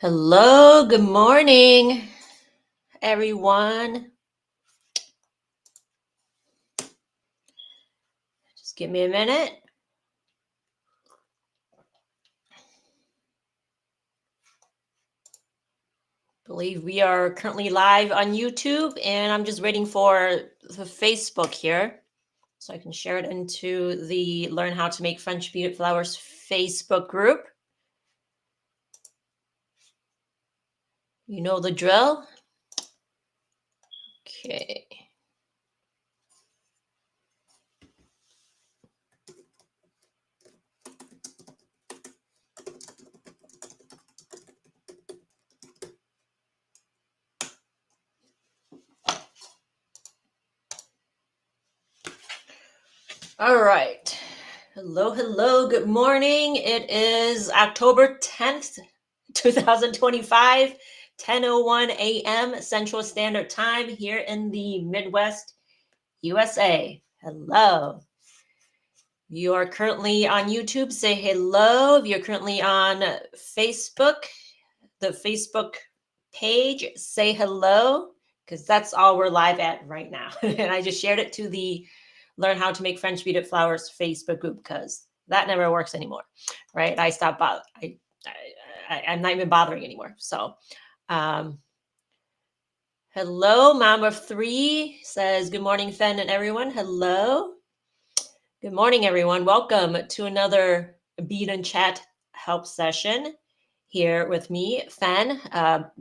Hello, good morning, everyone. Just give me a minute. Believe we are currently live on YouTube, and I'm just waiting for the Facebook here so I can share it into the Learn How to Make French Beaded Flowers Facebook group. You know the drill. Okay. All right. Hello. Good morning. It is October 10th, 2025, 10:01 a.m. Central Standard Time here in the Midwest, USA. Hello. You are currently on YouTube. Say hello. If you're currently on Facebook, the Facebook page, say hello, because that's all we're live at right now. And I just shared it to the Learn How to Make French Beaded Flowers Facebook group because that never works anymore, right? I stopped. I'm not even bothering anymore. So, hello, Mom of Three says, "Good morning, Fen and everyone." Hello, good morning, everyone. Welcome to another Bead and Chat help session here with me, Fen,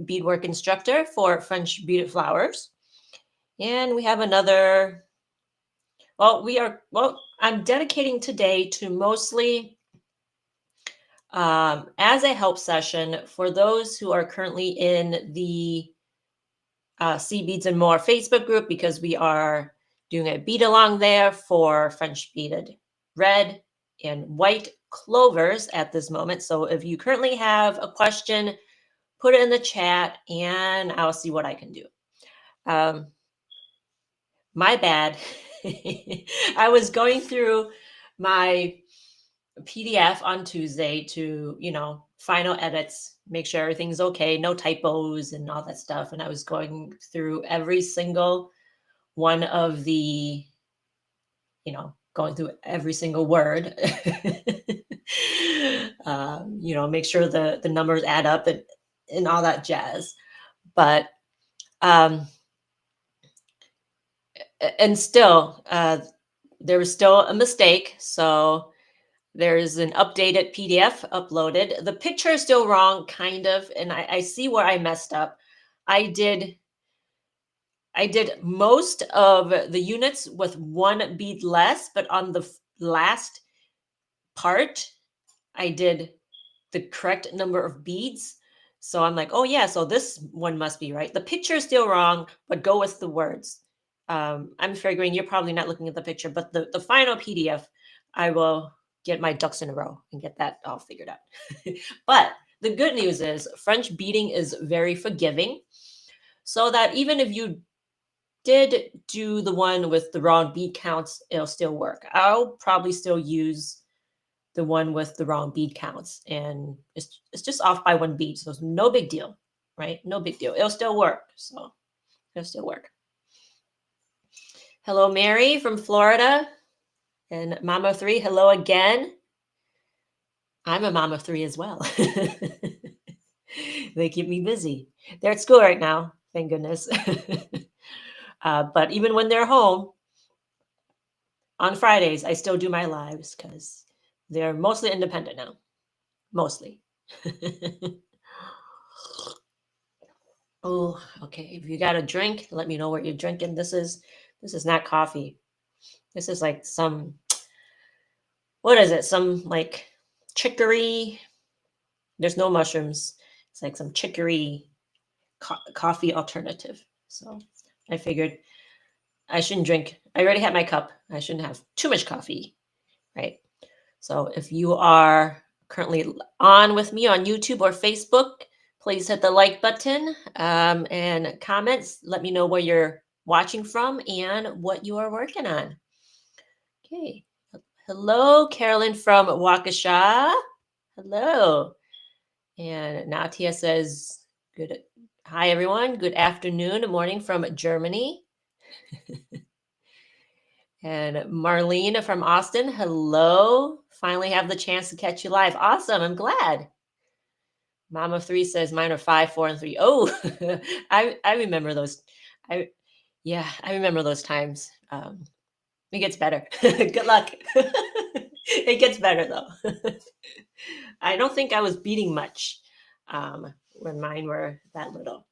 beadwork instructor for French Beaded Flowers, and we have another. I'm dedicating today to mostly as a help session for those who are currently in the See Beads and More Facebook group, because we are doing a bead along there for French beaded red and white clovers at this moment. So if you currently have a question, put it in the chat and I'll see what I can do. My bad. I was going through my PDF on Tuesday to, final edits, make sure everything's okay, no typos and all that stuff. And I was going through every single one of the, going through every single word, make sure the numbers add up and all that jazz. But, and still, there was still a mistake. So there's an updated PDF uploaded. The picture is still wrong, kind of, and I see where I messed up. I did most of the units with one bead less, but on the last part, I did the correct number of beads. So I'm like, oh yeah, so this one must be right. The picture is still wrong, but go with the words. I'm figuring you're probably not looking at the picture, but the final PDF, I will get my ducks in a row and get that all figured out. But the good news is French beading is very forgiving, so that even if you did do the one with the wrong bead counts, it'll still work. I'll probably still use the one with the wrong bead counts, and it's just off by one bead, so it's no big deal, right? No big deal. It'll still work. So it'll still work. Hello, Mary from Florida. And Mama 3, hello again. I'm a Mama 3 as well. They keep me busy. They're at school right now, thank goodness. But even when they're home, on Fridays, I still do my lives because they're mostly independent now. Mostly. Oh, okay. If you got a drink, let me know what you're drinking. This is not coffee. This is like some, what is it? Some like chicory. There's no mushrooms. It's like some chicory coffee alternative. So I figured I shouldn't drink. I already had my cup. I shouldn't have too much coffee, right? So if you are currently on with me on YouTube or Facebook, please hit the like button and comments. Let me know where you're watching from and what you are working on. Okay. Hello, Carolyn from Waukesha. Hello. And Natia says, good. Hi, everyone. Good afternoon, morning from Germany. And Marlene from Austin, hello. Finally have the chance to catch you live. Awesome. I'm glad. Mom of three says mine are 5, 4, and 3. Oh, I remember those. I Yeah, I remember those times. It gets better. Good luck. It gets better though. I don't think I was beating much when mine were that little.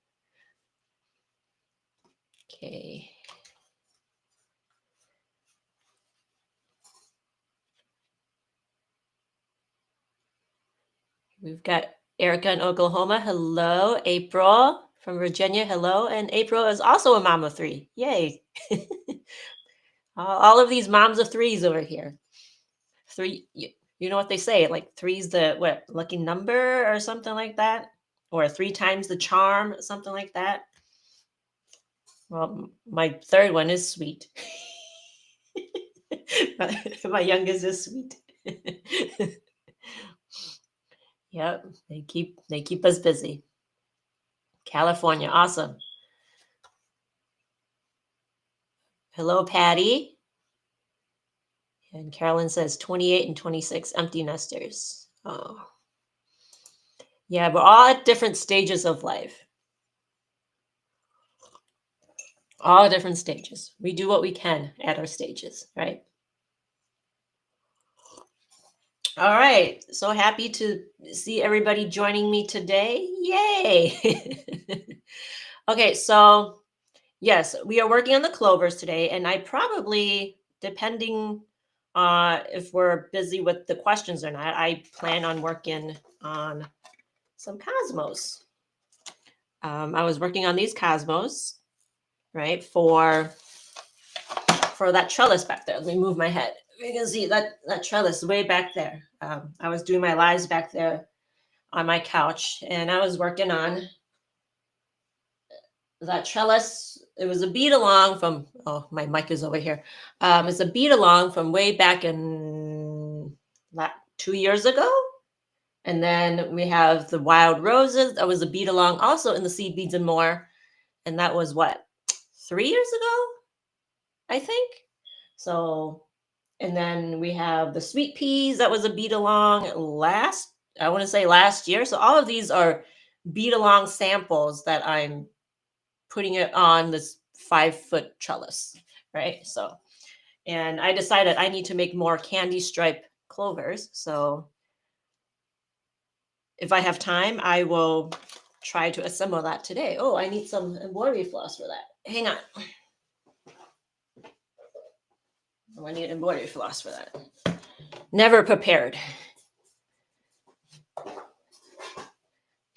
Okay. We've got Erica in Oklahoma. Hello. April from Virginia. Hello. And April is also a mom of three. Yay. All of these moms of threes over here. Three, you know what they say? Like three's the what lucky number or something like that, or 3 times the charm, something like that. Well, my third one is sweet. My youngest is sweet. Yep, they keep us busy. California, awesome. Hello, Patty. And Carolyn says 28 and 26 empty nesters. Oh, yeah, we're all at different stages of life. All different stages. We do what we can at our stages, right? All right. So happy to see everybody joining me today. Yay. Okay, so yes, we are working on the clovers today, and I probably, depending if we're busy with the questions or not, I plan on working on some cosmos. I was working on these cosmos, right, for that trellis back there. Let me move my head. You can see that trellis way back there. I was doing my lives back there on my couch, and I was working on that trellis. It was a bead along from, oh, my mic is over here. It's a bead along from way back in 2 years ago. And then we have the wild roses. That was a bead along also in the seed beads and more. And that was what, 3 years ago, I think. So, and then we have the sweet peas. That was a bead along I want to say last year. So all of these are bead along samples that I'm putting it on this 5-foot trellis, right? So, and I decided I need to make more candy stripe clovers. So if I have time, I will try to assemble that today. Oh, I need some embroidery floss for that. Hang on. I need embroidery floss for that. Never prepared.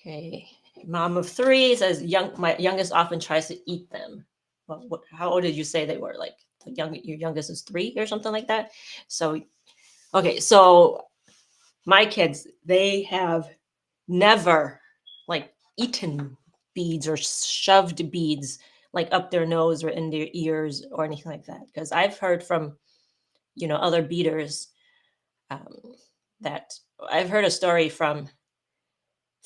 Okay. Mom of three says my youngest often tries to eat them. Well, how old did you say they were? Like your youngest is 3 or something like that. So, okay. So my kids, they have never like eaten beads or shoved beads like up their nose or in their ears or anything like that. Because I've heard from, other beaders um, that I've heard a story from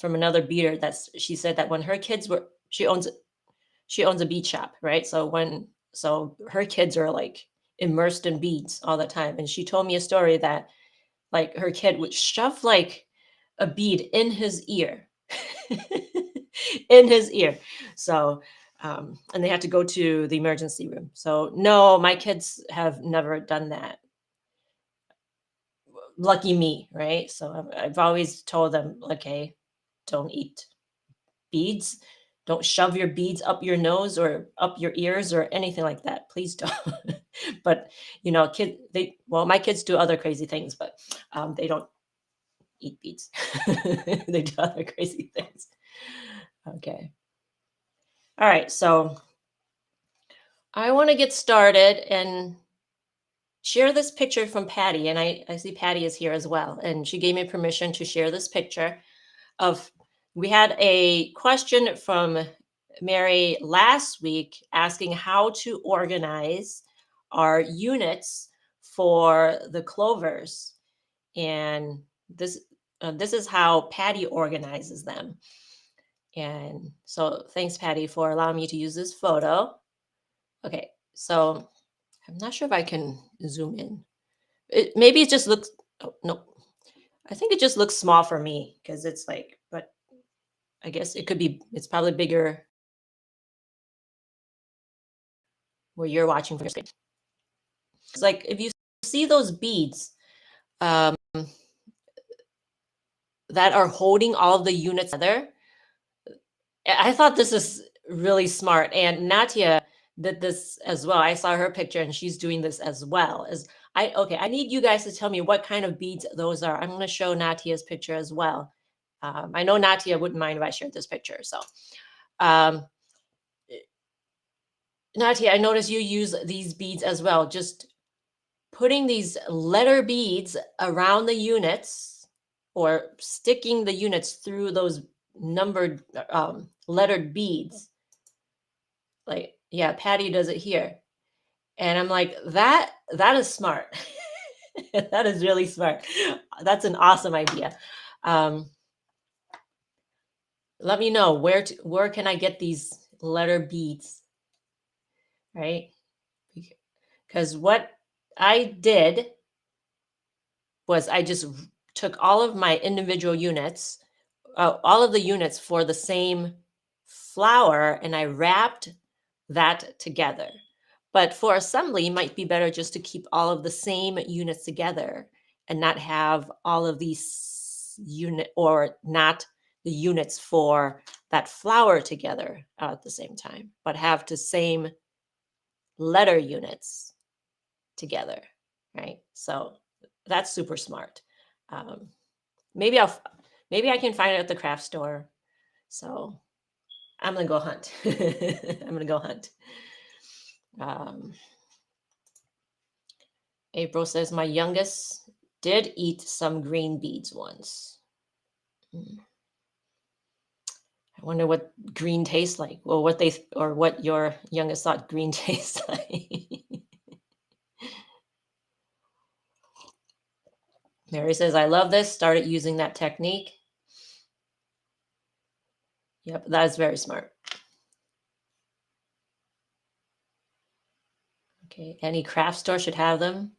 another beater she said that when her kids were she owns a bead shop, right? So her kids are like immersed in beads all the time, and she told me a story that like her kid would shove like a bead in his ear in his ear. So and they had to go to the emergency room. So no, my kids have never done that. Lucky me, right? So I've always told them, okay, don't eat beads. Don't shove your beads up your nose or up your ears or anything like that. Please don't. But my kids do other crazy things, but they don't eat beads. They do other crazy things. Okay. All right. So I want to get started and share this picture from Patty. And I see Patty is here as well. And she gave me permission to share this picture of, we had a question from Mary last week asking how to organize our units for the clovers. And this, this is how Patty organizes them. And so thanks, Patty, for allowing me to use this photo. Okay, so I'm not sure if I can zoom in. Maybe it just looks, oh, no. I think it just looks small for me because it's like, but I guess it could be, it's probably bigger where you're watching from your screen. It's like if you see those beads um, that are holding all of the units together, I thought this is really smart. And Natia did this as well. I saw her picture and she's doing this as well. I need you guys to tell me what kind of beads those are. I'm going to show Natia's picture as well. I know Natia wouldn't mind if I shared this picture. So, um, Natia, I noticed you use these beads as well. Just putting these letter beads around the units or sticking the units through those numbered lettered beads. Like, yeah, Patty does it here. And I'm like, that is smart. That is really smart. That's an awesome idea. Let me know where can I get these letter beads, right? Because what I did was I just took all of my individual units, all of the units for the same flower, and I wrapped that together. But for assembly, it might be better just to keep all of the same units together and not have all of these or not the units for that flower together at the same time, but have the same letter units together, right? So that's super smart. Um, maybe I can find it at the craft store. So I'm gonna go hunt. I'm gonna go hunt. Um, April says my youngest did eat some green beads once. I wonder what green tastes like. Well, what your youngest thought green tastes like. Mary says, I love this. Started using that technique. Yep, that is very smart. Okay, any craft store should have them.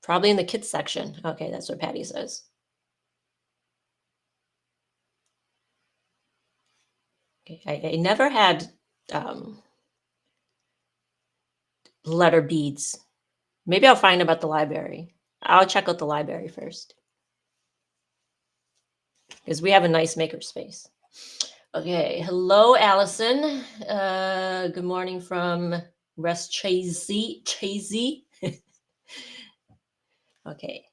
Probably in the kids section. Okay, that's what Patty says. Okay, I never had letter beads. Maybe I'll find them at the library. I'll check out the library first because we have a nice maker space. Okay, hello, Allison. Good morning from West Chazy. Okay,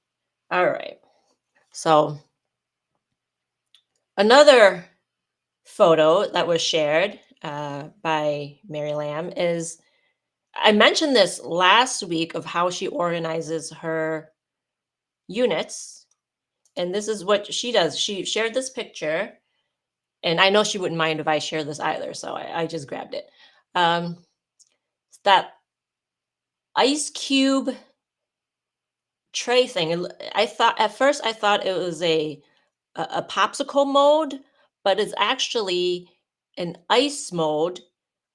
all right. So another photo that was shared by Mary Lamb is, I mentioned this last week of how she organizes her units. And this is what she does. She shared this picture, and I know she wouldn't mind if I share this either. So I just grabbed it. It's that ice cube tray thing. And I thought at first I thought it was a popsicle mold, but it's actually an ice mold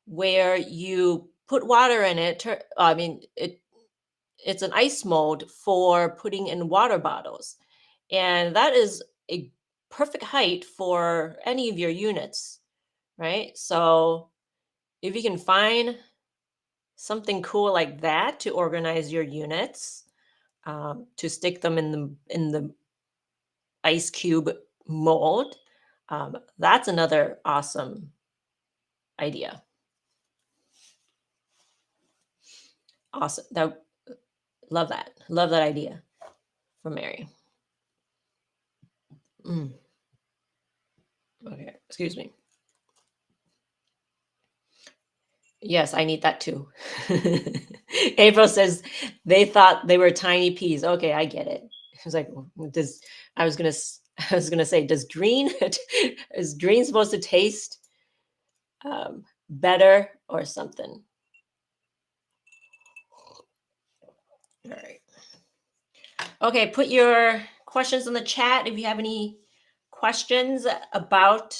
where you put water in it. I mean, it's an ice mold for putting in water bottles. And that is a perfect height for any of your units, right? So if you can find something cool like that to organize your units, to stick them in the ice cube mold, that's another awesome idea. Awesome. Love that. Love that idea from Mary. Okay, excuse me. Yes, I need that too. April says they thought they were tiny peas. Okay, I get it. I was like, does I was gonna I was gonna say, does green is green supposed to taste better or something? All right. Okay, put your questions in the chat if you have any questions about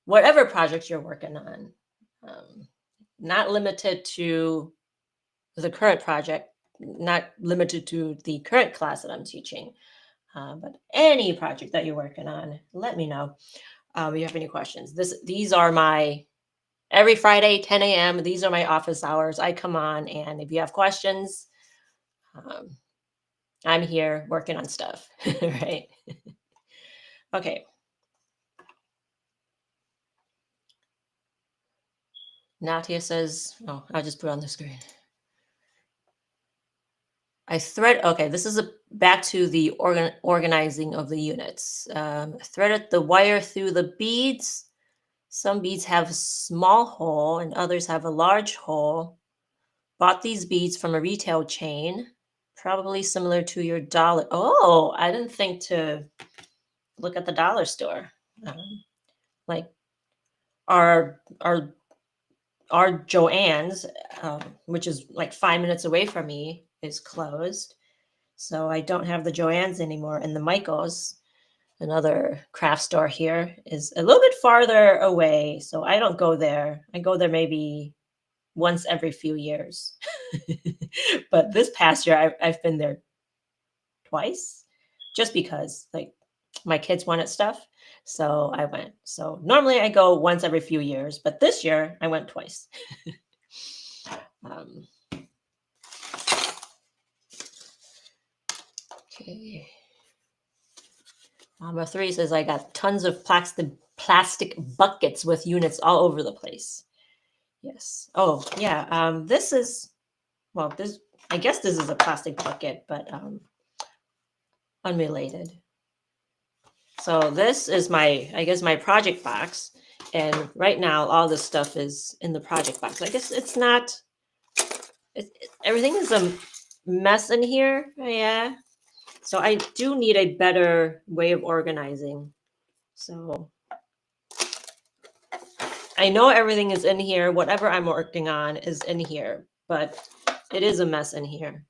whatever project you're working on. Not limited to the current project, not limited to the current class that I'm teaching, but any project that you're working on, let me know if you have any questions. These are my every Friday, 10 a.m. These are my office hours. I come on, and if you have questions, I'm here working on stuff, right? Okay. Natia says, oh, I'll just put it on the screen. Okay, this is back to the organizing of the units. Threaded the wire through the beads. Some beads have a small hole and others have a large hole. Bought these beads from a retail chain, probably similar to your dollar. Oh, I didn't think to look at the dollar store. Like our Joann's, which is like 5 minutes away from me, is closed. So I don't have the Joann's anymore. And the Michael's, another craft store here, is a little bit farther away. So I don't go there. I go there maybe once every few years. But this past year, I've been there twice just because like my kids wanted stuff. So I went. So normally I go once every few years, but this year I went twice. Okay. Mama 3 says, I got tons of plastic buckets with units all over the place. Yes. Oh, yeah. This is, well, I guess this is a plastic bucket, but unrelated. So this is I guess my project box. And right now, all this stuff is in the project box. I guess it's not, everything is a mess in here. Yeah. So I do need a better way of organizing. So I know everything is in here. Whatever I'm working on is in here, but it is a mess in here.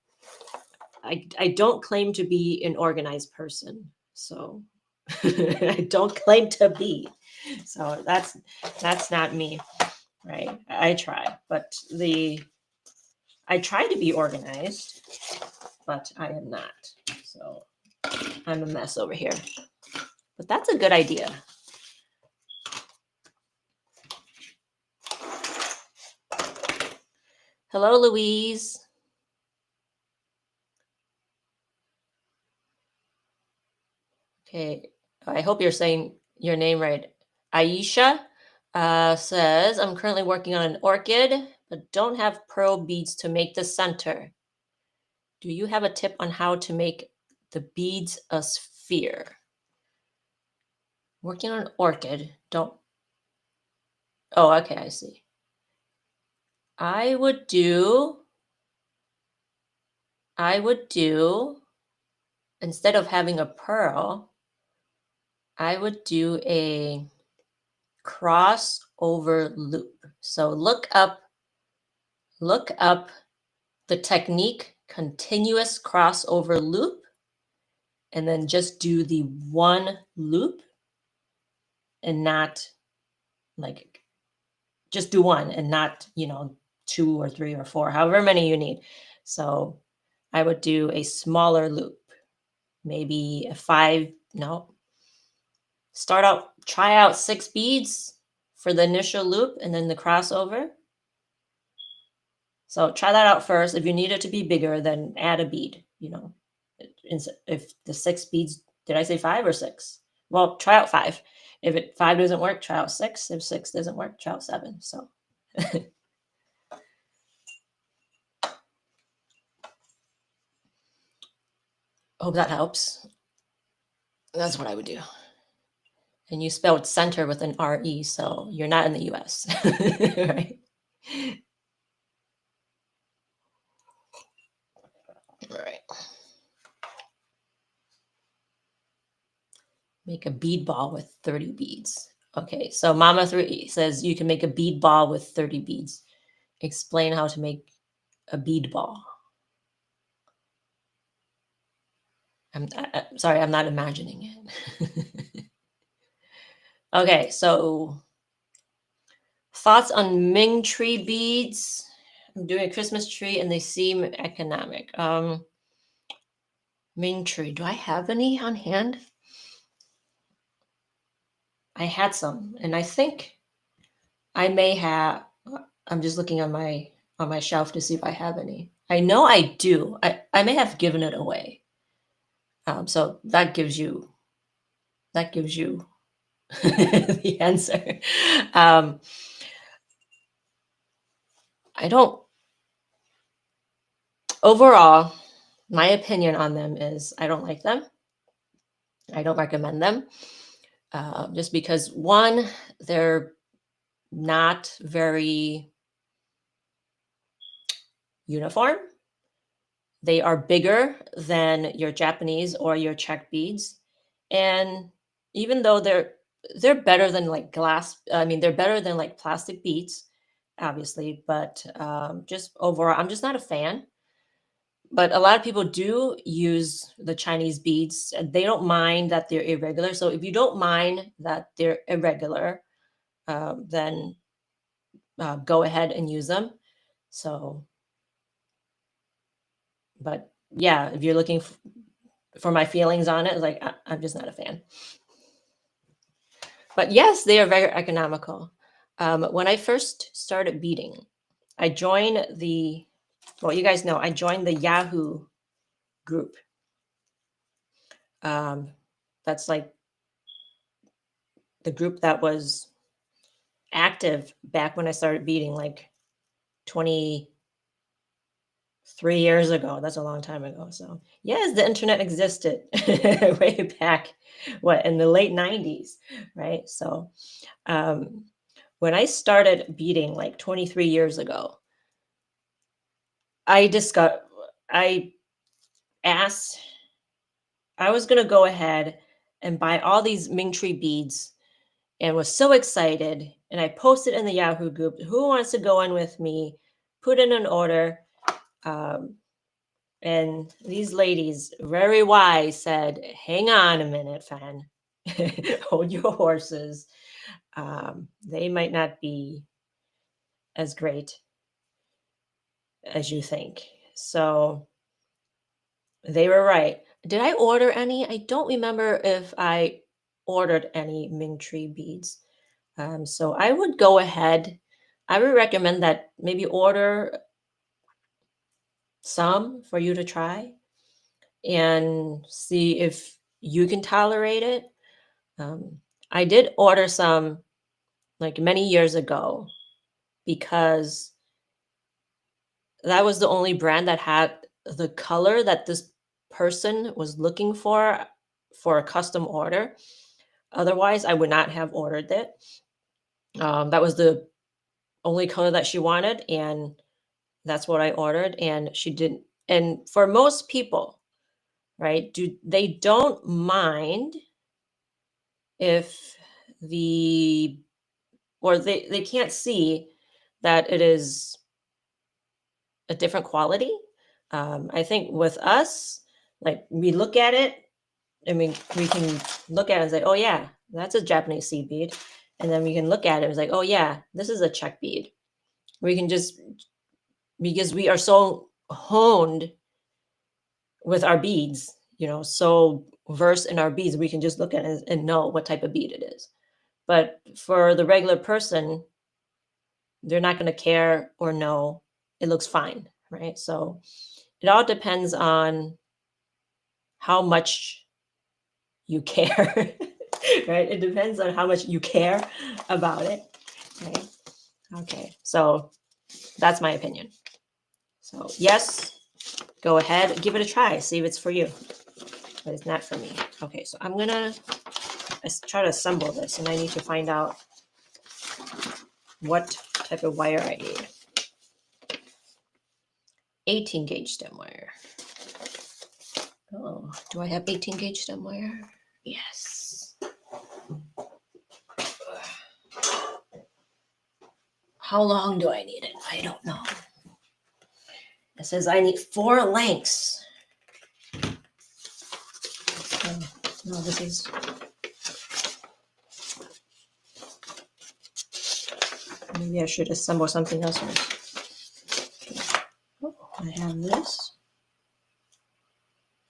I don't claim to be an organized person. So I don't claim to be. So that's not me, right? I try, but I try to be organized, but I am not. So I'm a mess over here. But that's a good idea. Hello, Louise. Okay, I hope you're saying your name right. Aisha says, I'm currently working on an orchid, but don't have pearl beads to make the center. Do you have a tip on how to make the beads a sphere? Working on an orchid, don't. Oh, okay, I see. I would do, instead of having a pearl, I would do a crossover loop. So look up the technique continuous crossover loop, and then just do the one loop and not like, just do one and not, 2 or 3 or 4, however many you need. So I would do a smaller loop, maybe a 5, no. Try out 6 beads for the initial loop and then the crossover. So try that out first. If you need it to be bigger, then add a bead, if the 6 beads, did I say 5 or 6? Well, try out 5. If 5 doesn't work, try out 6. If 6 doesn't work, try out 7. So hope that helps. That's what I would do. And you spelled center with an R-E, so you're not in the US, right? All right. Make a bead ball with 30 beads. Okay, so Mama 3 says you can make a bead ball with 30 beads. Explain how to make a bead ball. Sorry, I'm not imagining it. Okay, so thoughts on Ming tree beads. I'm doing a Christmas tree and they seem economic. Ming tree, do I have any on hand? I had some, and I think I may have. I'm just looking on my shelf to see if I have any. I know I do. I may have given it away. So that gives you the answer. Um, I don't. Overall, my opinion on them is I don't like them. I don't recommend them. Just because one, they're not very uniform. They are bigger than your Japanese or your Czech beads. And even though they're better than like glass, I mean they're better than like plastic beads, obviously, but just overall, I'm just not a fan. But a lot of people do use the Chinese beads. And they don't mind that they're irregular. So if you don't mind that they're irregular, then go ahead and use them. So, but yeah, if you're looking for my feelings on it, like I'm just not a fan. But yes, they are very economical. When I first started beading, I joined well, you guys know, I joined the Yahoo group. That's like the group that was active back when I started beading, like 23 years ago. That's a long time ago. So yes, the internet existed way back, what, in the late 90s, right? So um, when I started beading like 23 years ago, I discovered, I asked, I was going to go ahead and buy all these Ming tree beads and was so excited. And I posted in the Yahoo group, who wants to go in with me, put in an order. Um, and these ladies, very wise, said, hang on a minute, Fen. Hold your horses. They might not be as great as you think. So they were right. Did I order any? I don't remember if I ordered any Ming tree beads. So I would go ahead. I would recommend that maybe order some for you to try and see if you can tolerate it. Um, I did order some like many years ago because that was the only brand that had the color that this person was looking for a custom order. Otherwise, I would not have ordered it. That was the only color that she wanted, and that's what I ordered. And she didn't. And for most people, right, they don't mind if the or they can't see that it is a different quality. I think with us, like we look at it, I mean, we can look at it and say, oh, yeah, that's a Japanese seed bead. And then we can look at it and say, oh, yeah, this is a Czech bead. We can just, because we are so honed with our beads, so versed in our beads, we can just look at it and know what type of bead it is. But for the regular person, they're not going to care or know. It looks fine, right? So it all depends on how much you care, right? It depends on how much you care about it, right? Okay, so that's my opinion. So yes, go ahead, give it a try, see if it's for you, but it's not for me. Okay, so I'm gonna try to assemble this, and I need to find out what type of wire I need. 18 gauge stem wire. Oh, do I have 18 gauge stem wire? Yes. How long do I need it? I don't know. It says I need 4 lengths. No, this is. Maybe I should assemble something else first. Oh, I have this.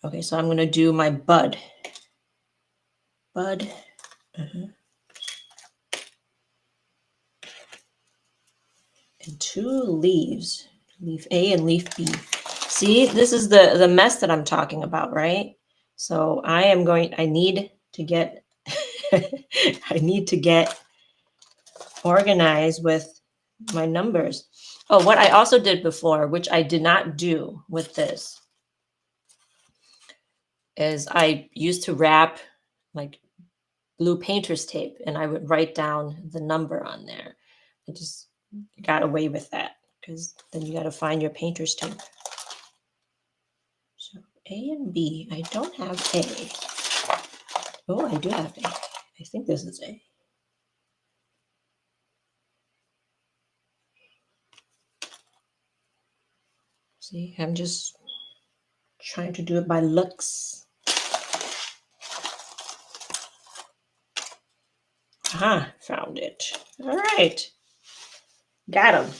Okay, so I'm going to do my bud. Bud. And 2 leaves. Leaf A and leaf B. See, this is the mess that I'm talking about, right? So I need to get I need to get organized with my numbers. Oh, what I also did before, which I did not do with this, is I used to wrap like blue painter's tape and I would write down the number on there. I just got away with that because then you got to find your painter's tape. So A and B, I don't have A. Oh, I do have A. I think this is A. See, I'm just trying to do it by looks. Aha, found it. All right. Got him.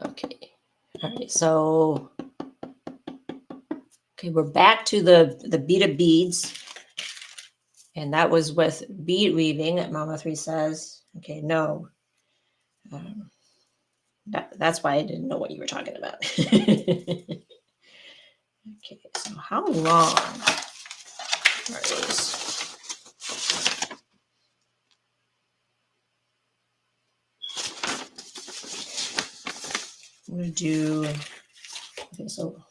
Okay. All right. So, okay, we're back to the bead of beads. And that was with bead weaving, Mama 3 says. Okay, no. That's why I didn't know what you were talking about. Okay, so how long are these? I'm going to do, okay, so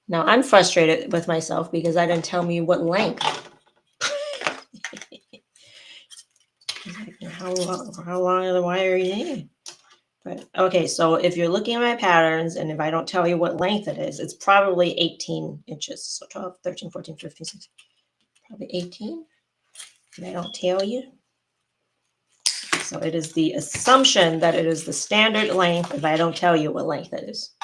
now I'm frustrated with myself because I didn't tell me what length. How long are the wire you need? But okay, so if you're looking at my patterns and if I don't tell you what length it is, it's probably 18 inches. So 12, 13, 14, 15, 16, probably 18. And I don't tell you. So it is the assumption that it is the standard length if I don't tell you what length it is.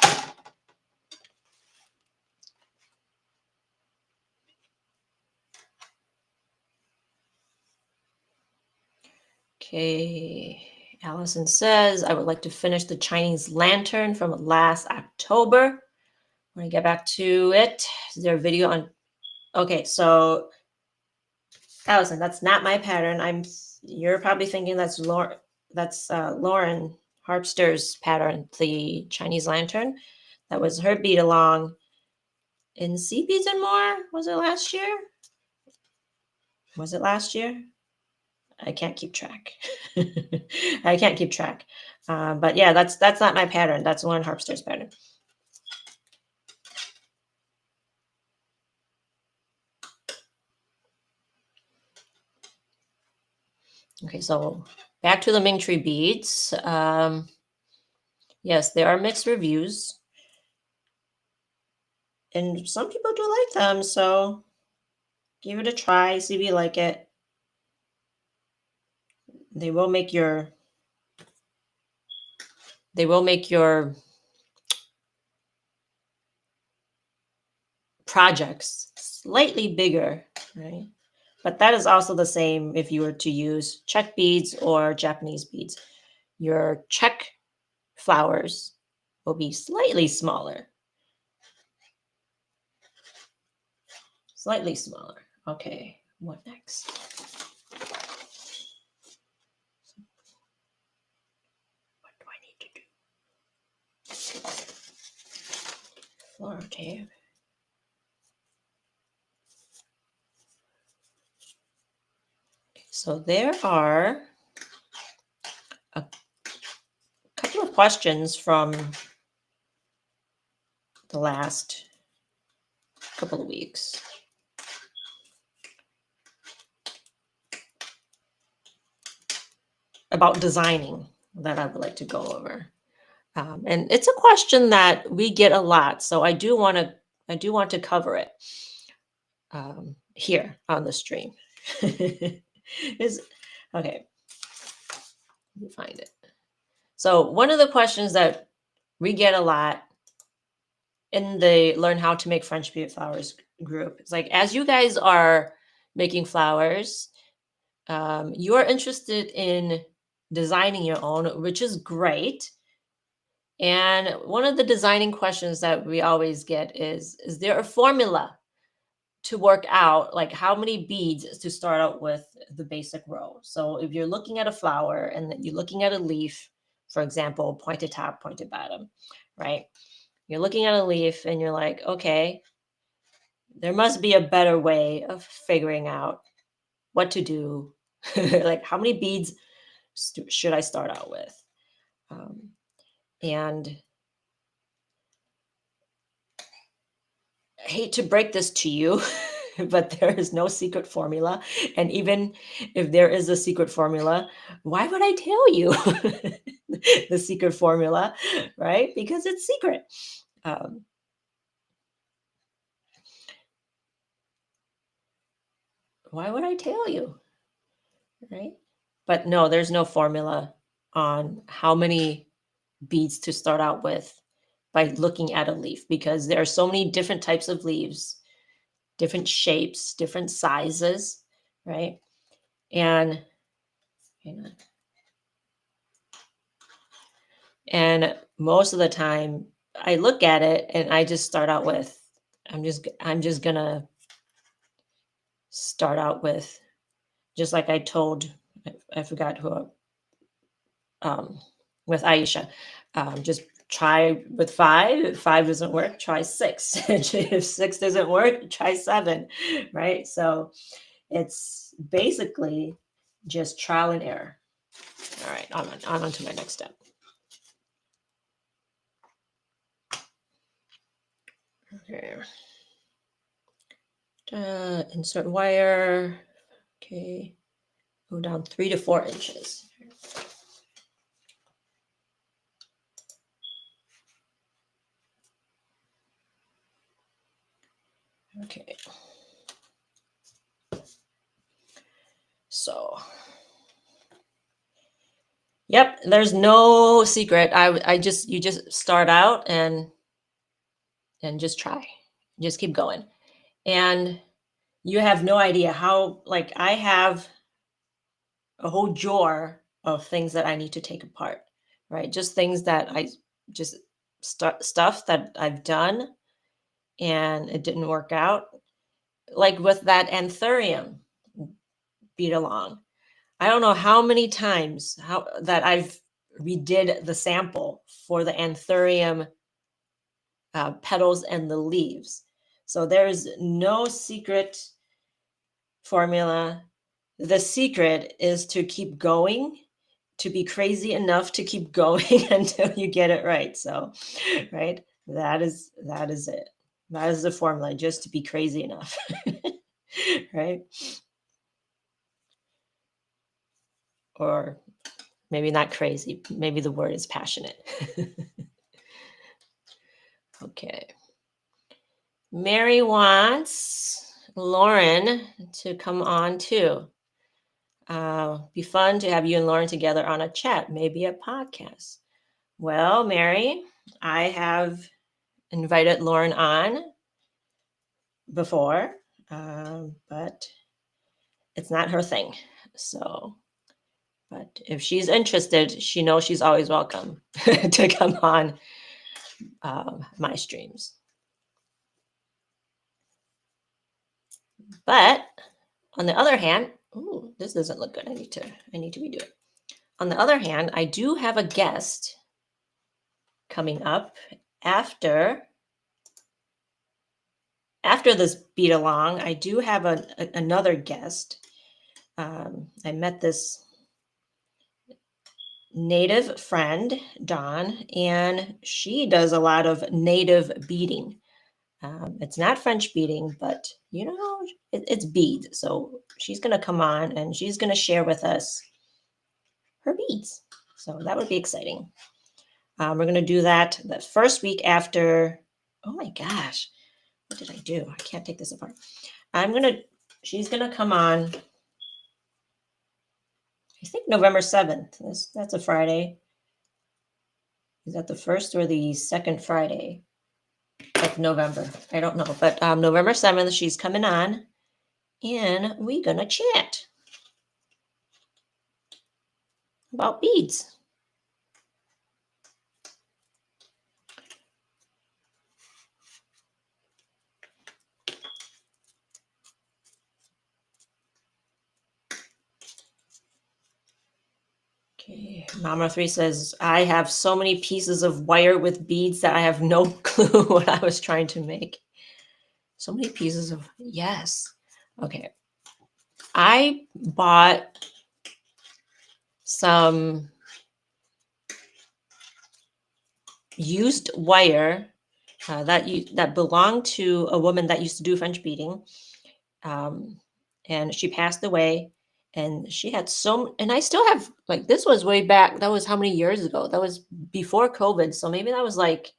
Okay, Allison says, I would like to finish the Chinese lantern from last October. When I get back to it, is there a video on? Okay, so Allison, that's not my pattern. You're probably thinking that's Lauren Harpster's pattern, the Chinese lantern. That was her bead along in Sea Beads and More. Was it last year? Was it last year? I can't keep track. I can't keep track. But yeah, that's not my pattern. That's Lauren Harpster's pattern. Okay, so back to the Ming Tree beads. Yes, there are mixed reviews. And some people do like them, so give it a try, see if you like it. They will make your projects slightly bigger, right? But that is also the same if you were to use Czech beads or Japanese beads. Your Czech flowers will be slightly smaller. Slightly smaller. Okay, what next? What do I need to do? Floral tape. So there are a couple of questions from the last couple of weeks. About designing that I would like to go over. And it's a question that we get a lot. So I do want to cover it here on the stream. Is okay. Let me find it. So one of the questions that we get a lot in the Learn How to Make French Bead Flowers group is like, as you guys are making flowers, you are interested in designing your own, which is great. And one of the designing questions that we always get is there a formula to work out like how many beads to start out with the basic row? So if you're looking at a flower and then you're looking at a leaf, for example, pointed top, pointed bottom, right? You're looking at a leaf and you're like, okay, there must be a better way of figuring out what to do. Like how many beads should I start out with? Um, and I hate to break this to you, but there is no secret formula. And even if there is a secret formula, why would I tell you the secret formula, right? Because it's secret. Um, why would I tell you, right? But no, there's no formula on how many beads to start out with by looking at a leaf because there are so many different types of leaves, different shapes, different sizes, right? And hang on. And most of the time I look at it and I just start out with I'm just going to start out with just like I told I forgot who um with Aisha. Just try with five. If five doesn't work, try six. If six doesn't work, try seven, right? So it's basically just trial and error. All right, on to my next step. Okay. Insert wire. Okay. Go down 3 to 4 inches. Okay. So, yep, there's no secret. You just start out and just try. Just keep going. And you have no idea how like I have a whole drawer of things that I need to take apart, right? Just things that I just stuff that I've done and it didn't work out. Like with that anthurium beat along. I don't know how many times how that I've redid the sample for the anthurium petals and the leaves. So there's no secret formula. The secret is to keep going, to be crazy enough to keep going until you get it right. So, right, that is it. That is the formula, just to be crazy enough, right? Or maybe not crazy. Maybe the word is passionate. Okay. Mary wants Lauren to come on too. Be fun to have you and Lauren together on a chat, maybe a podcast. Well, Mary, I have invited Lauren on before, but it's not her thing. So, but if she's interested, she knows she's always welcome to come on my streams. But on the other hand, ooh, this doesn't look good. I need to redo it. On the other hand, I do have a guest coming up after this beat along. I do have another guest. I met this native friend, Dawn, and she does a lot of native beading. It's not French beading, but you know, it's beads. So she's going to come on and she's going to share with us her beads. So that would be exciting. We're going to do that the first week after. Oh my gosh, what did I do? I can't take this apart. She's going to come on I think November 7th. That's a Friday. Is that the first or the second Friday of November? I don't know. But November 7th, she's coming on and we're going to chat about beads. Okay, Mama 3 says, I have so many pieces of wire with beads that I have no clue what I was trying to make. So many pieces of, yes. Okay. I bought some used wire that belonged to a woman that used to do French beading. And she passed away. And she had and I still have, like, this was way back. That was how many years ago? That was before COVID. So maybe that was like,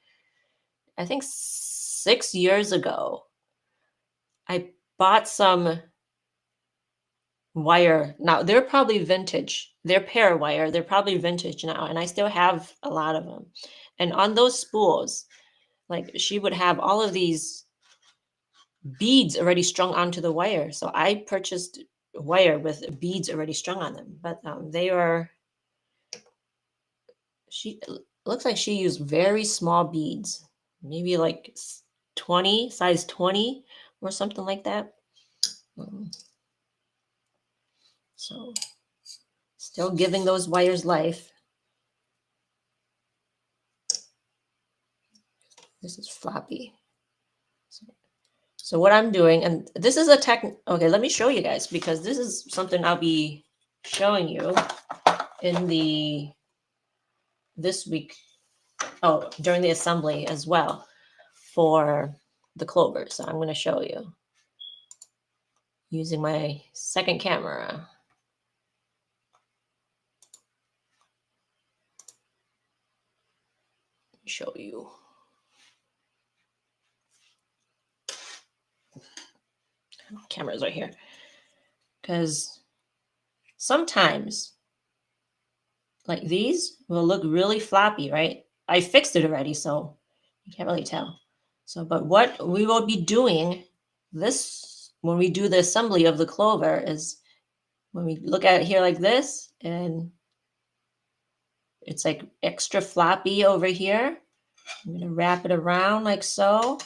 I think 6 years ago. I bought some wire. Now they're probably vintage. They're pear wire. They're probably vintage now. And I still have a lot of them. And on those spools, like, she would have all of these beads already strung onto the wire. So I purchased wire with beads already strung on them. But they are, she looks like she used very small beads, maybe like 20, size 20 or something like that. So still giving those wires life. This is floppy. So what I'm doing, and this is okay, let me show you guys, because this is something I'll be showing you in this week, during the assembly as well for the clover. So I'm going to show you using my second camera. Show you. Camera's right here. Because sometimes, like, these will look really floppy, right? I fixed it already, so you can't really tell. So, but what we will be doing when we do the assembly of the clover is, when we look at it here like this, and it's like extra floppy over here, I'm going to wrap it around like so.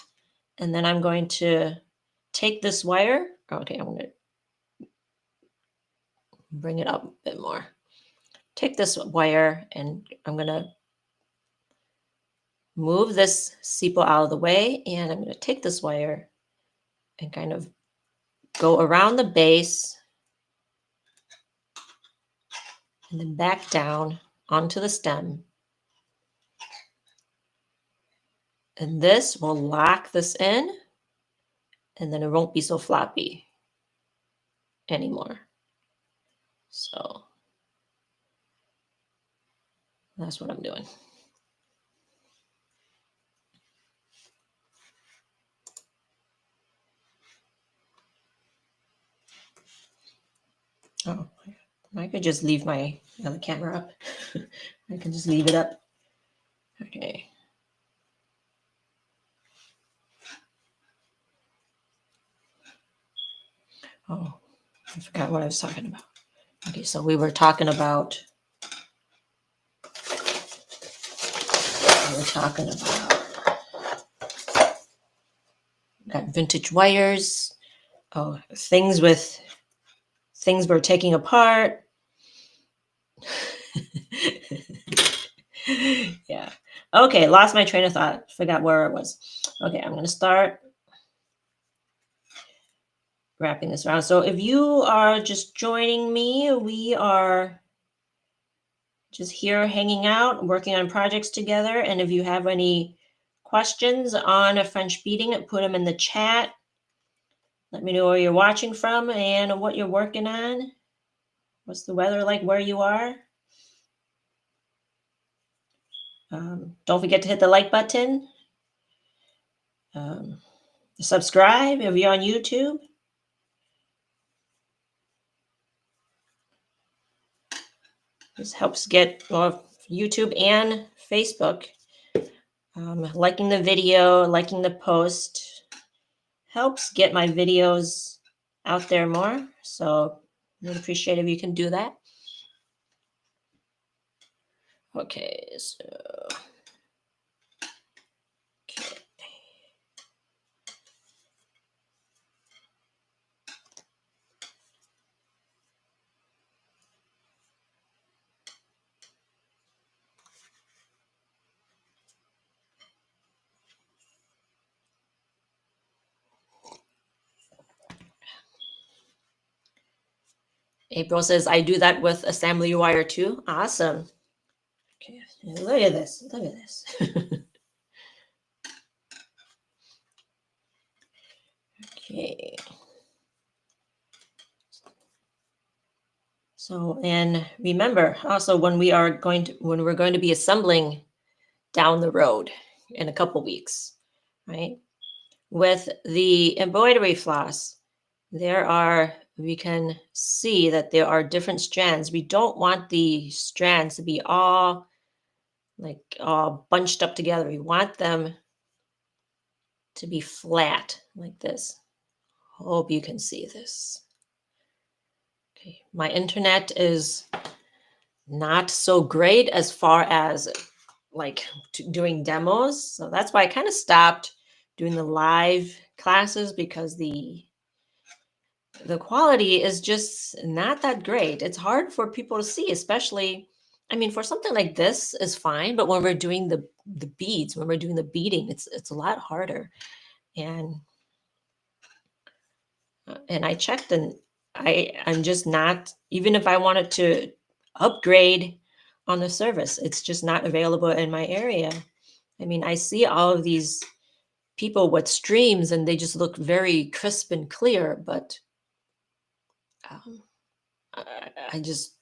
And then I'm going to take this wire. Okay, I'm going to bring it up a bit more. Take this wire and I'm going to move this sepal out of the way. And I'm going to take this wire and kind of go around the base and then back down onto the stem. And this will lock this in, and then it won't be so floppy anymore. So that's what I'm doing. Oh, I could just leave my other camera up. I can just leave it up. Okay. Oh, I forgot what I was talking about. Okay, so we were talking about, got vintage wires. Oh, things we're taking apart. Yeah. Okay, lost my train of thought. Forgot where it was. Okay, I'm going to start wrapping this around. So if you are just joining me, we are just here hanging out, working on projects together. And if you have any questions on a French beading, put them in the chat. Let me know where you're watching from and what you're working on. What's the weather like where you are? Don't forget to hit the like button. Subscribe if you're on YouTube. This helps get YouTube and Facebook. Liking the video, liking the post helps get my videos out there more. So I would appreciate if you can do that. Okay, so okay. April says, I do that with assembly wire too. Awesome. Okay, look at this. Look at this. Okay. So, and remember also when we're going to be assembling down the road in a couple weeks, right? With the embroidery floss, we can see that there are different strands. We don't want the strands to be all bunched up together. We want them to be flat like this. Hope you can see this. Okay, my internet is not so great as far as doing demos. So that's why I kind of stopped doing the live classes because the quality is just not that great. It's hard for people to see, especially, I mean, for something like this is fine, but when we're doing the beads, when we're doing the beading, it's a lot harder. And I checked, and I'm just not, even if I wanted to upgrade on the service, it's just not available in my area. I mean, I see all of these people with streams and they just look very crisp and clear, but I just,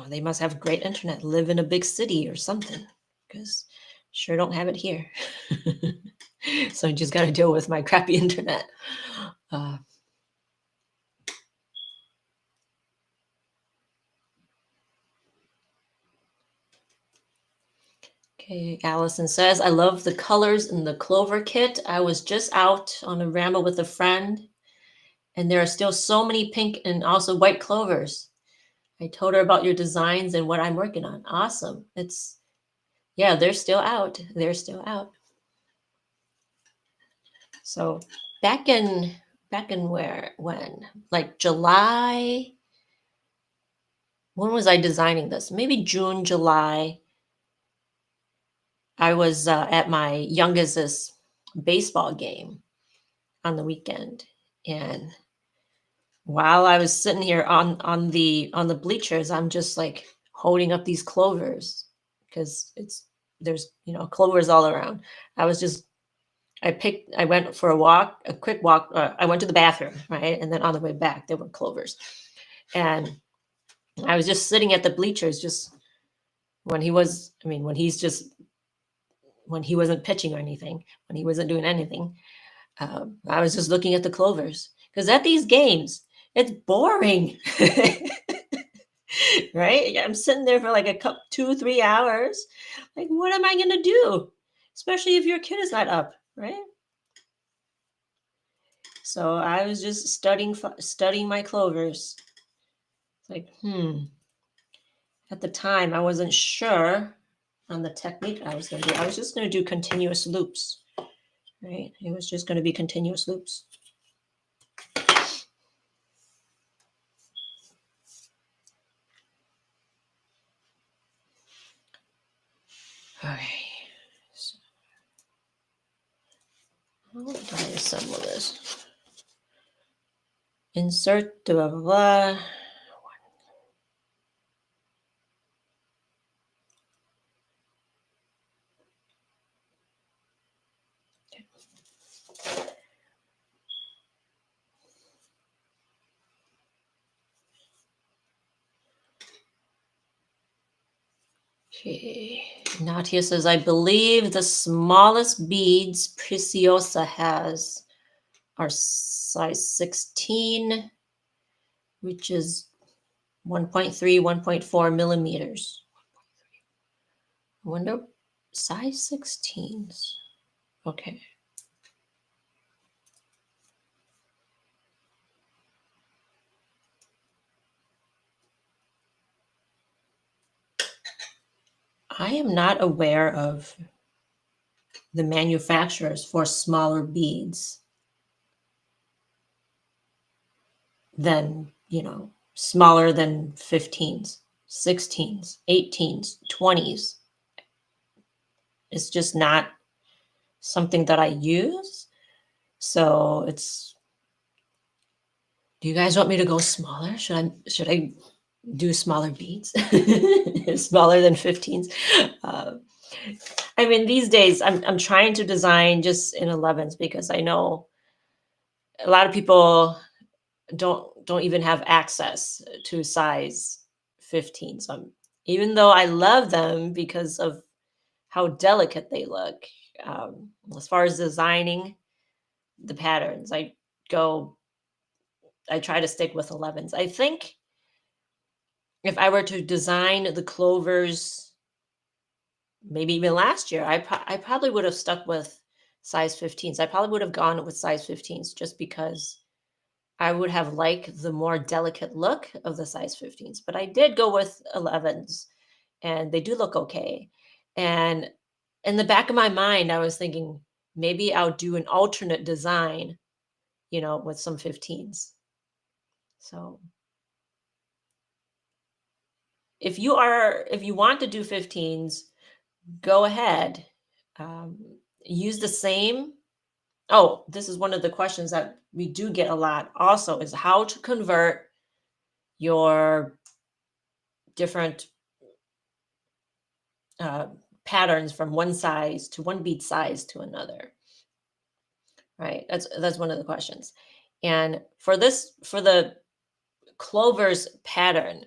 they must have great internet, live in a big city or something, because sure don't have it here. So I just got to deal with my crappy internet. Okay, Allison says, I love the colors in the clover kit. I was just out on a ramble with a friend, and there are still so many pink and also white clovers. I told her about your designs and what I'm working on. Awesome. Yeah, they're still out. They're still out. So back in when? Like July. When was I designing this? Maybe June, July. I was at my youngest's baseball game on the weekend, and while I was sitting here on the bleachers, I'm just like holding up these clovers because there's clovers all around. I went for a quick walk. I went to the bathroom, right? And then on the way back, there were clovers. And I was just sitting at the bleachers just when he wasn't pitching or anything, when he wasn't doing anything. I was just looking at the clovers because at these games, it's boring. Right? I'm sitting there for like 2-3 hours. Like, what am I going to do? Especially if your kid is not up, right? So I was just studying my clovers. Like, At the time, I wasn't sure on the technique I was going to do. I was just going to do continuous loops, right? It was just going to be continuous loops. Okay. So, how do I assemble this? Insert, blah, blah, blah. Okay, Natia says, I believe the smallest beads Preciosa has are size 16, which is 1.3, 1.4 millimeters. I wonder, size 16s. Okay. I am not aware of the manufacturers for smaller beads than, smaller than 15s, 16s, 18s, 20s. It's just not something that I use. So do you guys want me to go smaller? Should I do smaller beads? Smaller than 15s. Uh, I mean, these days I'm trying to design just in 11s because I know a lot of people don't even have access to size 15. So even though I love them because of how delicate they look, as far as designing the patterns, go I try to stick with 11s. I think if I were to design the clovers, maybe even last year, I probably would have stuck with size 15s. I probably would have gone with size 15s just because I would have liked the more delicate look of the size 15s. But I did go with 11s, and they do look okay. And in the back of my mind, I was thinking maybe I'll do an alternate design, with some 15s. So if you want to do 15s, go ahead. Um, use the same. Oh, this is one of the questions that we do get a lot also, is how to convert your different uh, patterns from one bead size to another. Right. That's one of the questions. And for the clovers pattern,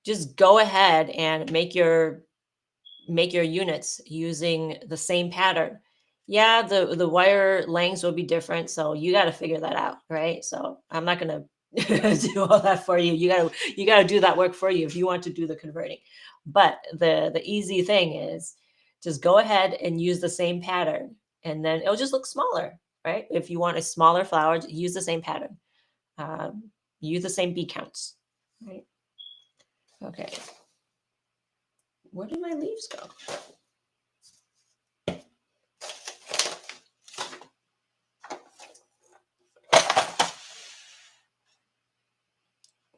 just go ahead and make your units using the same pattern. Yeah, the wire lengths will be different, so you got to figure that out, right? So I'm not going to do all that for you. You got to do that work for you if you want to do the converting. But the easy thing is just go ahead and use the same pattern, and then it'll just look smaller, right? If you want a smaller flower, use the same pattern. Use the same bead counts, right? Okay. Where did my leaves go?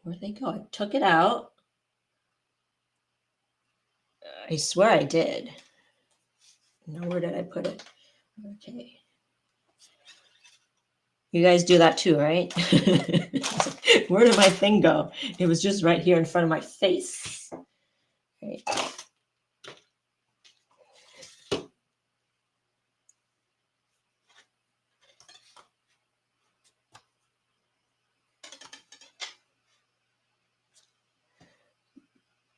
Where'd they go? I took it out. I swear I did. Now, where did I put it? Okay. You guys do that too, right? Where did my thing go? It was just right here in front of my face. Right.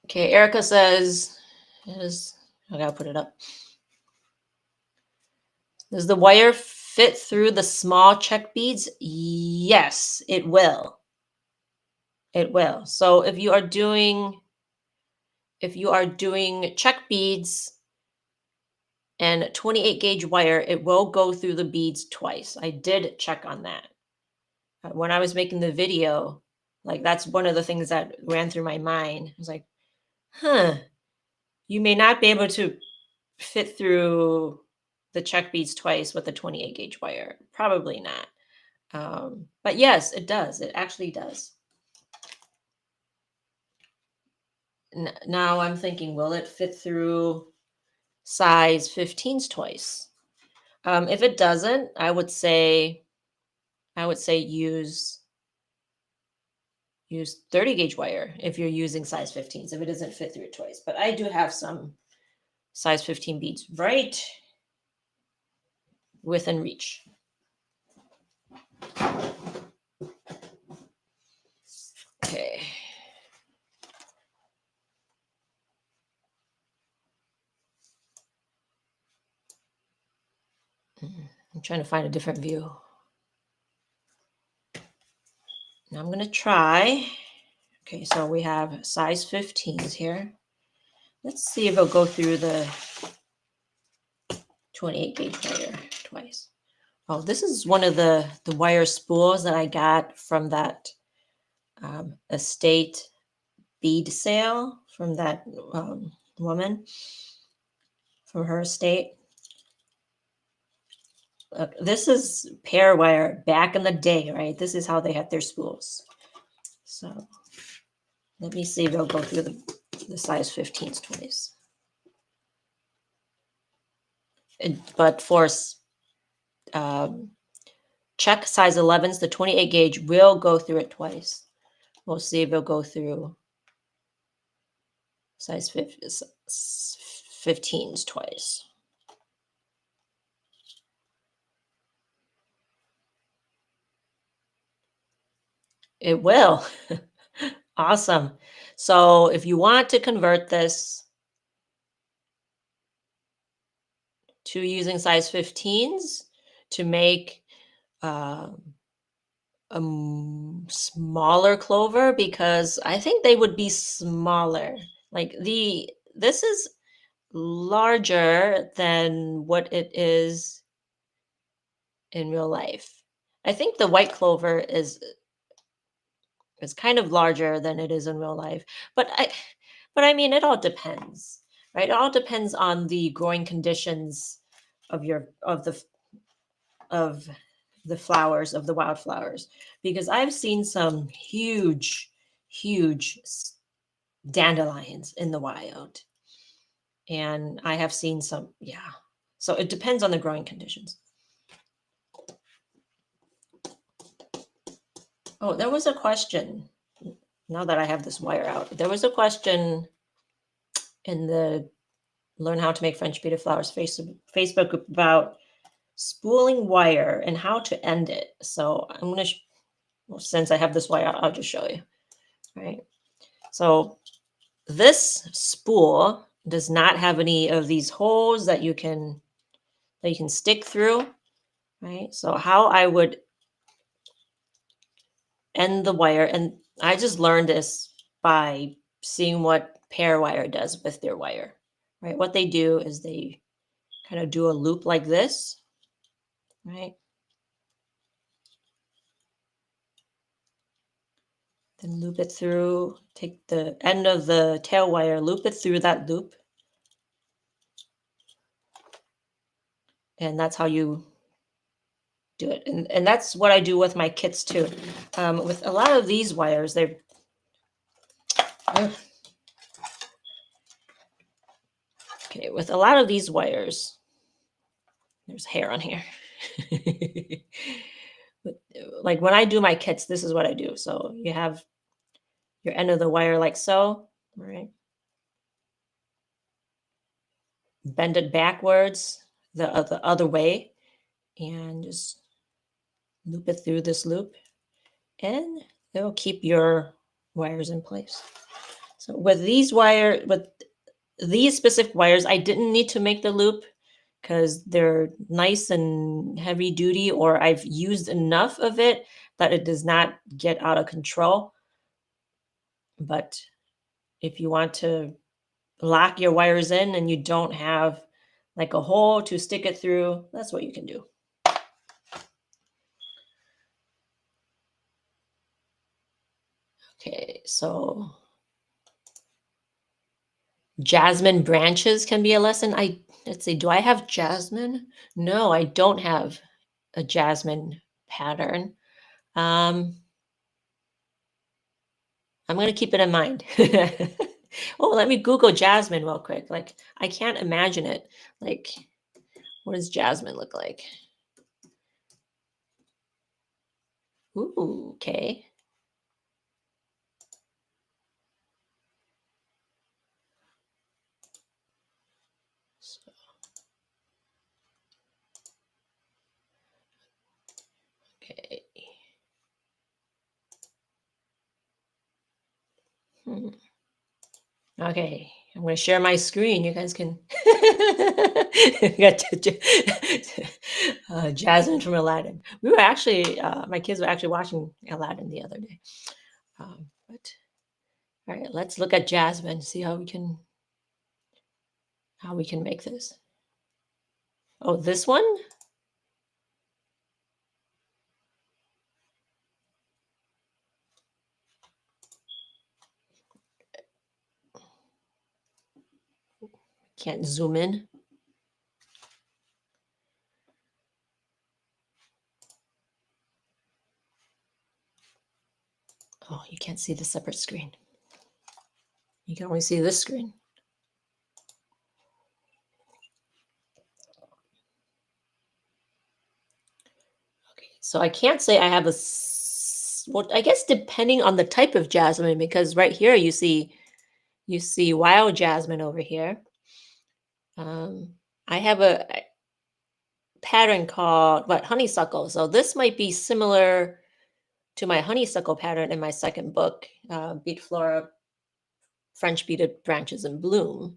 Okay, Erica says, I gotta put it up. Does the wire fit through the small check beads? Yes, it will. It will. So if you are doing check beads and 28 gauge wire, it will go through the beads twice. I did check on that. When I was making the video, like that's one of the things that ran through my mind. I was like, you may not be able to fit through the check beads twice with a 28 gauge wire. Probably not. But yes, it does. It actually does. Now I'm thinking, will it fit through size 15s twice? If it doesn't, I would say use 30 gauge wire if you're using size 15s, if it doesn't fit through it twice. But I do have some size 15 beads right within reach. Okay. I'm trying to find a different view. Now I'm going to try. Okay, so we have size 15s here. Let's see if it'll go through the 28 gauge wire twice. Oh, this is one of the wire spools that I got from that estate bead sale from that woman from her estate. Look, this is pear wire back in the day, right? This is how they had their spools. So let me see if they'll go through the size 15s twice. But for check size 11s, the 28 gauge will go through it twice. We'll see if it'll go through size 15s twice. It will. Awesome. So if you want to convert this to using size 15s to make a smaller clover, because I think they would be smaller. Like this is larger than what it is in real life. I think the white clover is kind of larger than it is in real life. But I mean it all depends, right? It all depends on the growing conditions of the flowers, of the wildflowers, because I've seen some huge dandelions in the wild, and I have seen some, yeah. So it depends on the growing conditions. Oh, there was a question. Now that I have this wire out, there was a question in the Learn How to Make French Beaded Flowers Facebook group about spooling wire and how to end it. So I'm going to, well, since I have this wire, I'll just show you. All right. So this spool does not have any of these holes that you can stick through, right? So how I would end the wire, and I just learned this by seeing what pear wire does with their wire, right? What they do is they kind of do a loop like this, right? Then loop it through, take the end of the tail wire, loop it through that loop. And that's how you do it. And that's what I do with my kits too. With a lot of these wires, they're, okay, with a lot of these wires, there's hair on here. Like when I do my kits, this is what I do. So you have your end of the wire like so, right? Bend it backwards the other way and just loop it through this loop, and it'll keep your wires in place. So with these specific wires, I didn't need to make the loop because they're nice and heavy duty, or I've used enough of it that it does not get out of control. But if you want to lock your wires in and you don't have like a hole to stick it through, that's what you can do. Okay, so jasmine branches can be a lesson. Let's see, do I have jasmine? No, I don't have a jasmine pattern. I'm going to keep it in mind. Oh, let me Google jasmine real quick. Like, I can't imagine it. Like, what does jasmine look like? Ooh, okay. So, okay. Okay, I'm going to share my screen. You guys can. Got Jasmine from Aladdin. We were actually, my kids were actually watching Aladdin the other day. But All right, let's look at jasmine, see how we can make this. Oh, this one? Can't zoom in. Oh, you can't see the separate screen. You can only see this screen. Okay, so I can't say I have well, I guess depending on the type of jasmine, because right here you see wild jasmine over here. I have a pattern called honeysuckle. So this might be similar to my honeysuckle pattern in my second book, Bead Flora, French Beaded Branches in Bloom.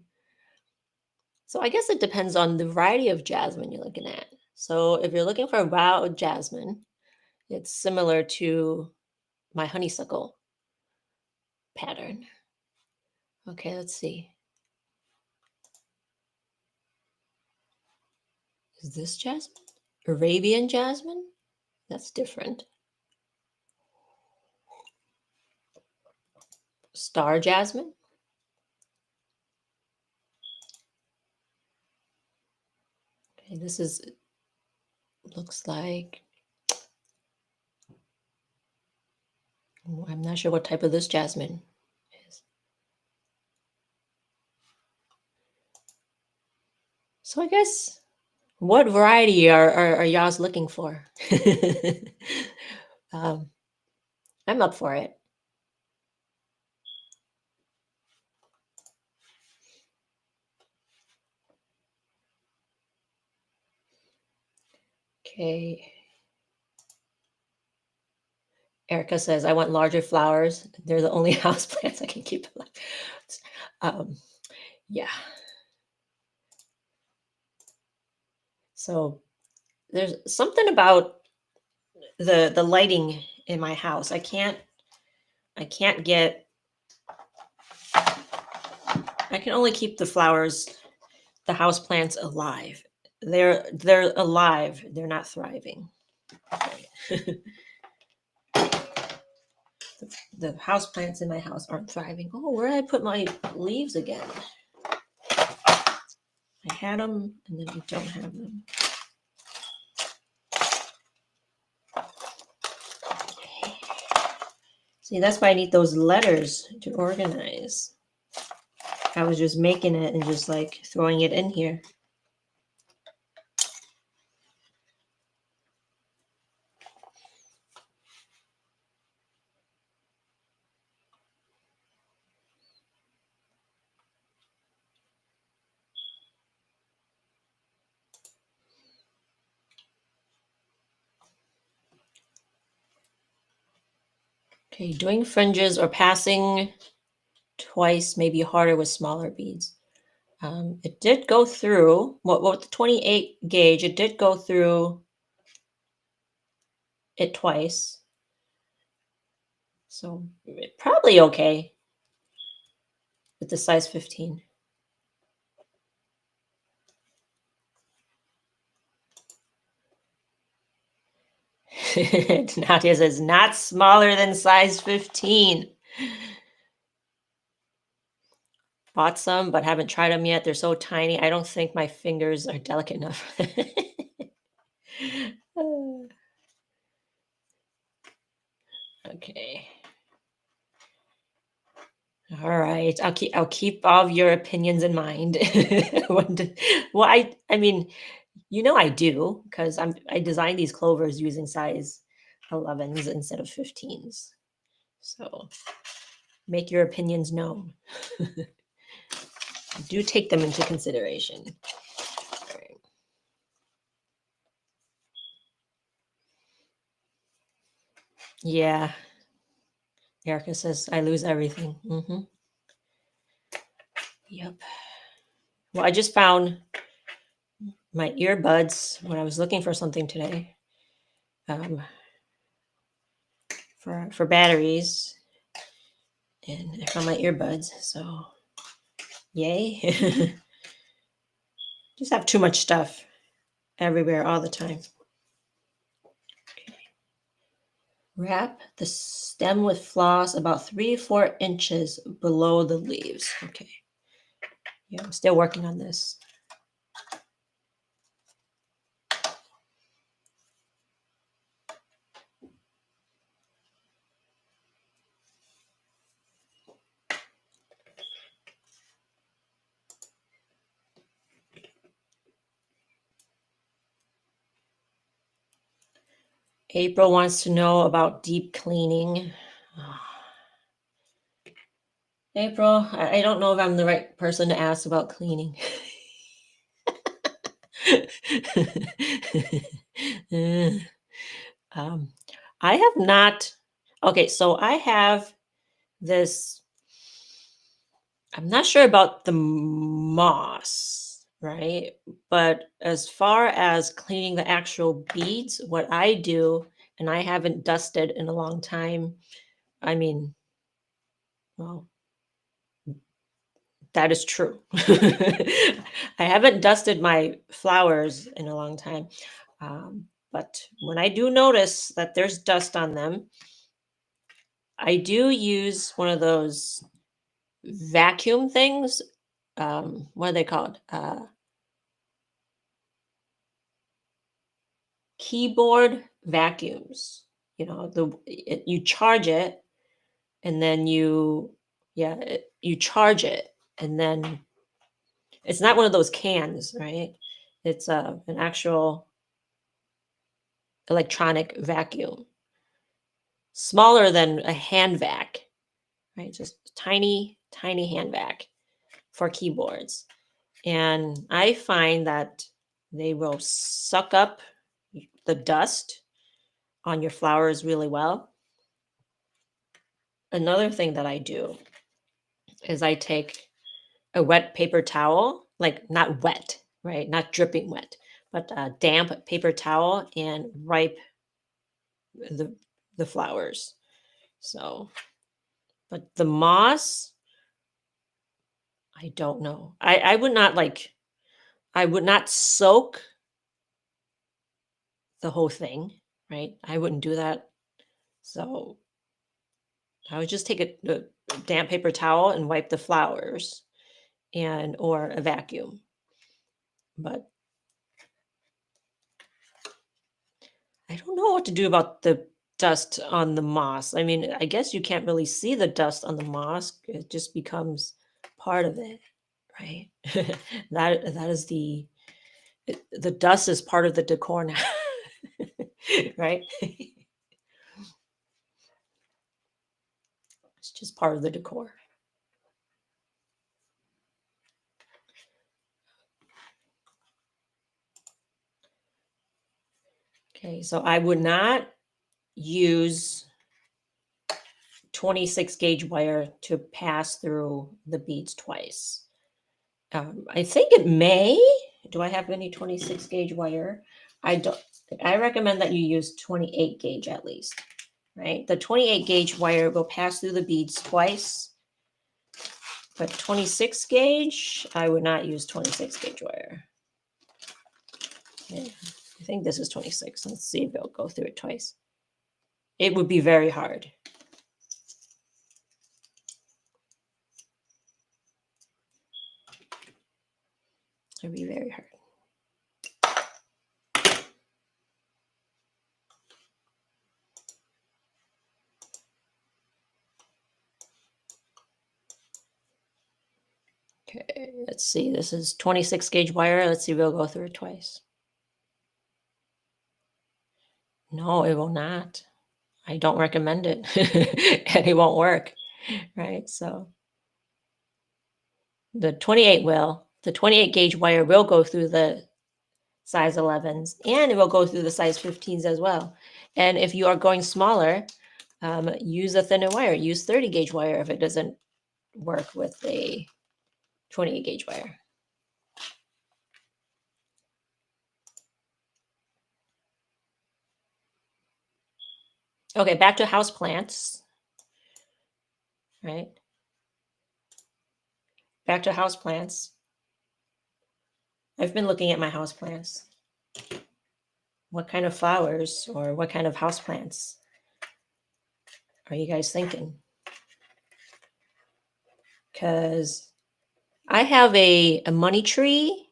So I guess it depends on the variety of jasmine you're looking at. So if you're looking for wild jasmine, it's similar to my honeysuckle pattern. Okay, let's see. Is this jasmine? Arabian jasmine? That's different. Star jasmine? Okay, this looks like, I'm not sure what type of this jasmine is. So I guess, what variety are y'all looking for? um, I'm up for it. Okay. Erica says, I want larger flowers. They're the only house plants I can keep alive. Yeah. So there's something about the lighting in my house. I can't get, I can only keep the flowers, the house plants alive. They're alive. They're not thriving. The house plants in my house aren't thriving. Oh, where did I put my leaves again? I had them and then I don't have them. Okay. See, that's why I need those letters to organize. I was just making it and just like throwing it in here. Okay, doing fringes or passing twice may be harder with smaller beads. It did go through, what the 28 gauge, it did go through it twice. So probably okay with the size 15. Nadia says, not smaller than size 15. Bought some, but haven't tried them yet. They're so tiny. I don't think my fingers are delicate enough. Okay. All right. I'll keep all of your opinions in mind. Well, I mean, I do, because I designed these clovers using size 11s instead of 15s. So make your opinions known. Do take them into consideration. All right. Yeah. Erica says I lose everything. Yep. Well, I just found my earbuds when I was looking for something today. For batteries. And I found my earbuds, so yay. Just have too much stuff everywhere all the time. Okay. Wrap the stem with floss about 3 or 4 inches below the leaves. Okay. Yeah, I'm still working on this. April wants to know about deep cleaning. April, I don't know if I'm the right person to ask about cleaning. um, I have not. Okay, so I have this. I'm not sure about the moss, right? But as far as cleaning the actual beads, what I do, and I haven't dusted in a long time. I mean, well, that is true. I haven't dusted my flowers in a long time. But when I do notice that there's dust on them, I do use one of those vacuum things. What are they called? Keyboard vacuums. You know, you charge it, and then you charge it, and then it's not one of those cans, right? It's an actual electronic vacuum, smaller than a hand vac, right? Just tiny, tiny hand vac for keyboards. And I find that they will suck up the dust on your flowers really well. Another thing that I do is I take a wet paper towel, like not wet, right? Not dripping wet, but a damp paper towel and wipe the the flowers. So, but the moss, I don't know. I would not like I would not soak the whole thing, right? I wouldn't do that. So I would just take a damp paper towel and wipe the flowers and or a vacuum. But I don't know what to do about the dust on the moss. I mean, I guess you can't really see the dust on the moss. It just becomes part of it, right? That is the dust is part of the decor now, right? It's just part of the decor. Okay, so I would not use 26 gauge wire to pass through the beads twice. I think it may. Do I have any 26 gauge wire? I don't. I recommend that you use 28 gauge at least, right? The 28 gauge wire will pass through the beads twice, but 26 gauge, I would not use 26 gauge wire. Yeah, I think this is 26. Let's see if it'll go through it twice. It would be very hard. It would be very hard. Okay, let's see. This is 26 gauge wire. Let's see if it'll go through it twice. No, it will not. I don't recommend it. And it won't work, right? So the 28 gauge wire will go through the size 11s, and it will go through the size 15s as well. And if you are going smaller, use a thinner wire. Use 30 gauge wire if it doesn't work with a 28 gauge wire. Okay, back to house plants. right? Back to houseplants. I've been looking at my houseplants. What kind of flowers or what kind of houseplants are you guys thinking? Because I have a money tree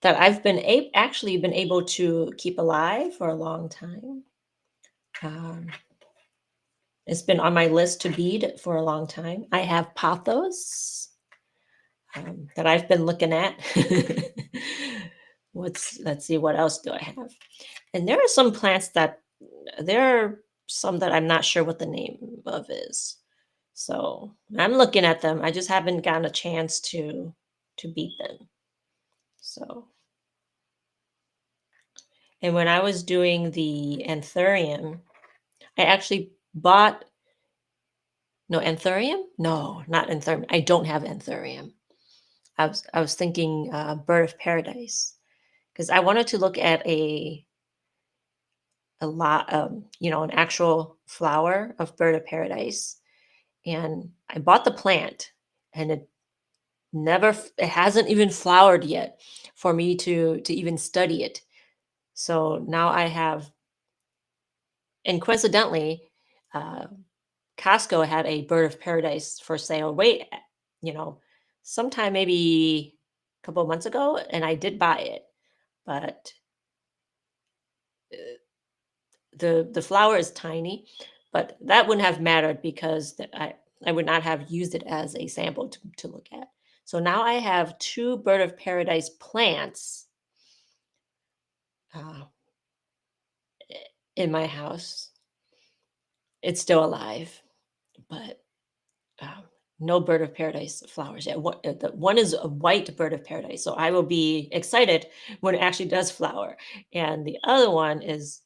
that I've been actually been able to keep alive for a long time. Um, it's been on my list to bead for a long time. I have pothos that I've been looking at. Let's see, what else do I have? And there are some plants that there are some that I'm not sure what the name of is. So I'm looking at them. I just haven't gotten a chance to beat them. So, and when I was doing the anthurium, I actually bought no anthurium. No, not anthurium. I don't have anthurium. I was thinking bird of paradise because I wanted to look at a lot an actual flower of bird of paradise, and I bought the plant, and it hasn't even flowered yet for me to even study it. So now I have, and coincidentally, uh, Costco had a bird of paradise for sale. You know, sometime maybe a couple of months ago, and I did buy it, but uh, the flower is tiny. But that wouldn't have mattered because I would not have used it as a sample to look at. So now I have two bird of paradise plants uh, in my house. It's still alive, but um, no bird of paradise flowers yet. The one is a white bird of paradise, so I will be excited when it actually does flower. And the other one is,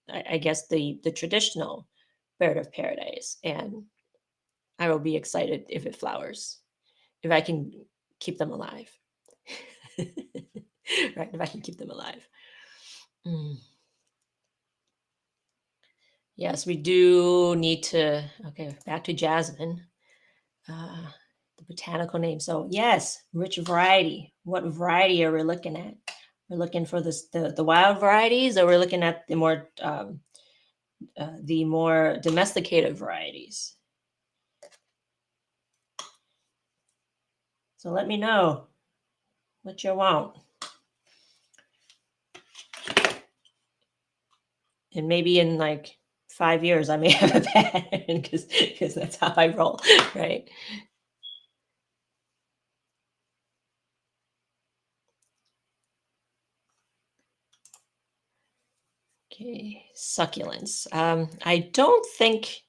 I guess, the traditional bird of paradise, and I will be excited if it flowers, if I can keep them alive. Right, if I can keep them alive. Mm. Yes, we do need to. Okay, back to jasmine. Uh, the botanical name. So yes, rich variety. What variety are we looking at? We're looking for the wild varieties, or we're looking at the more domesticated varieties. So let me know what you want, and maybe in like 5 years I may have a pattern because that's how I roll, right? Okay, succulents. I don't think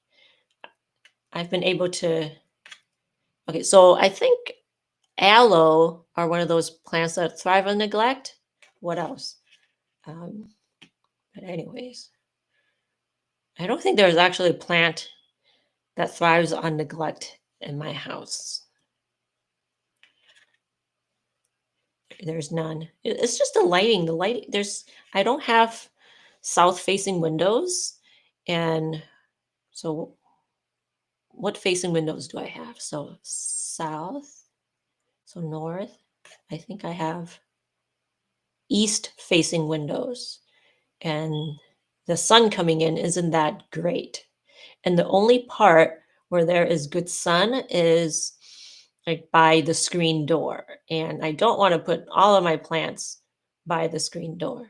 I've been able to. Okay, so I think aloe are one of those plants that thrive on neglect. What else? Um, but anyways, I don't think there's actually a plant that thrives on neglect in my house. There's none. It's just the lighting. The lighting. I don't have south-facing windows, and so what facing windows do I have? So south, so north. I think I have east-facing windows, and the sun coming in isn't that great. And the only part where there is good sun is like by the screen door. And I don't want to put all of my plants by the screen door.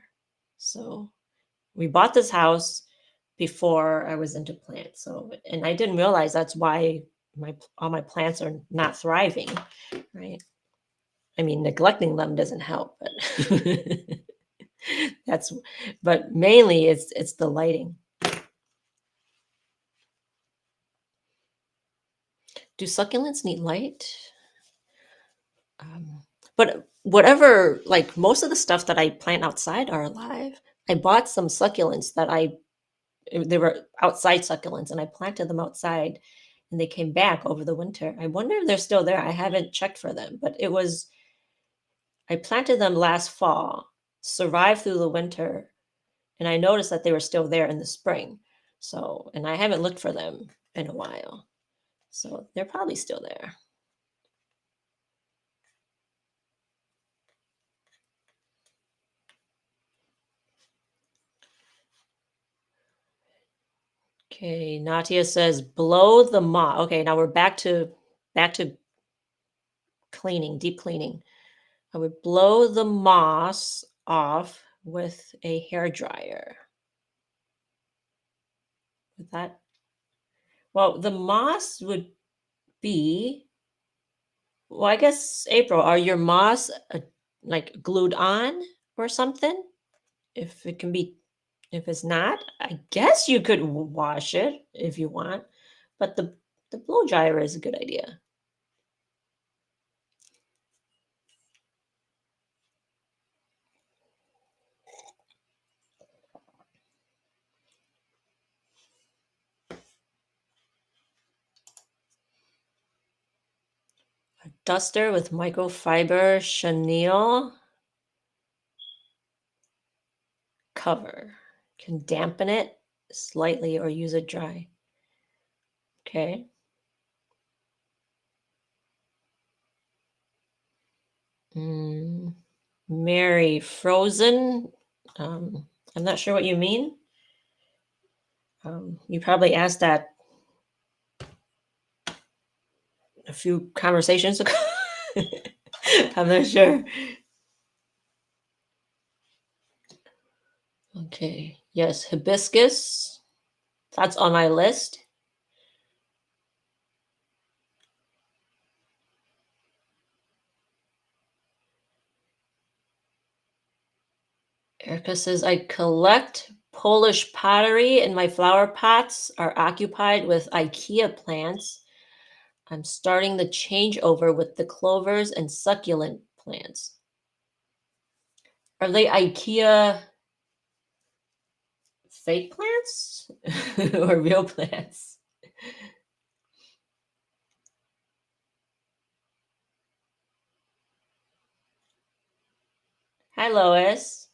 So we bought this house before I was into plants. So, and I didn't realize that's why my all my plants are not thriving, right? I mean, neglecting them doesn't help, but that's but mainly it's the lighting. Do succulents need light? Um, but whatever, like most of the stuff that I plant outside are alive. I bought some succulents they were outside succulents, and I planted them outside, and they came back over the winter. I wonder if they're still there. I haven't checked for them, but I planted them last fall, survived through the winter, and I noticed that they were still there in the spring. So, and I haven't looked for them in a while. So they're probably still there. Okay, Natia says blow the moss. Okay, now we're back to cleaning, deep cleaning. I would blow the moss off with a hair dryer. With that, well, the moss would be. Well, I guess April, are your moss like glued on or something? If it can be, if it's not, I guess you could wash it if you want, but the blow dryer is a good idea. A duster with microfiber chenille cover can dampen it slightly or use it dry. Okay. Mary, frozen. I'm not sure what you mean. You probably asked that a few conversations ago. I'm not sure. Okay. Yes, hibiscus. That's on my list. Erica says, I collect Polish pottery and my flower pots are occupied with IKEA plants. I'm starting the changeover with the clovers and succulent plants. Are they IKEA fake plants or real plants? Hi, Lois.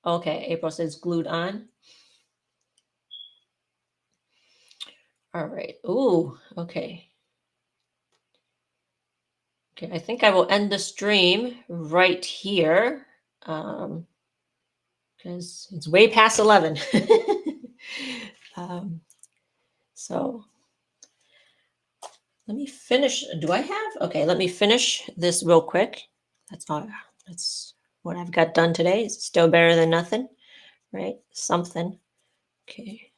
Okay, April says glued on. All right. Ooh, okay. Okay, I think I will end the stream right here. Because it's way past 11. um, so let me finish. Do I have? Okay, let me finish this real quick. That's all. That's what I've got done today. It's still better than nothing, right? Something. Okay.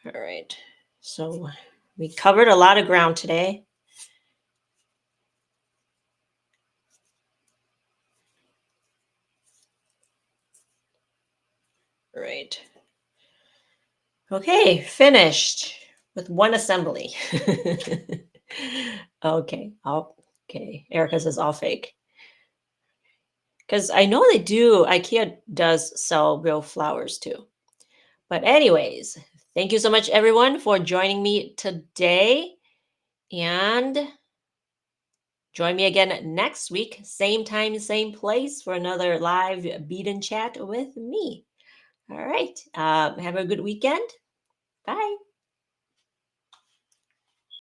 All right. So we covered a lot of ground today. Right. Okay, finished with one assembly. Okay. Okay. Erica says all fake. Because I know they do, IKEA does sell real flowers too. But, anyways, thank you so much, everyone, for joining me today. And join me again next week, same time, same place, for another live Bead and Chat with me. All right. Have a good weekend. Bye.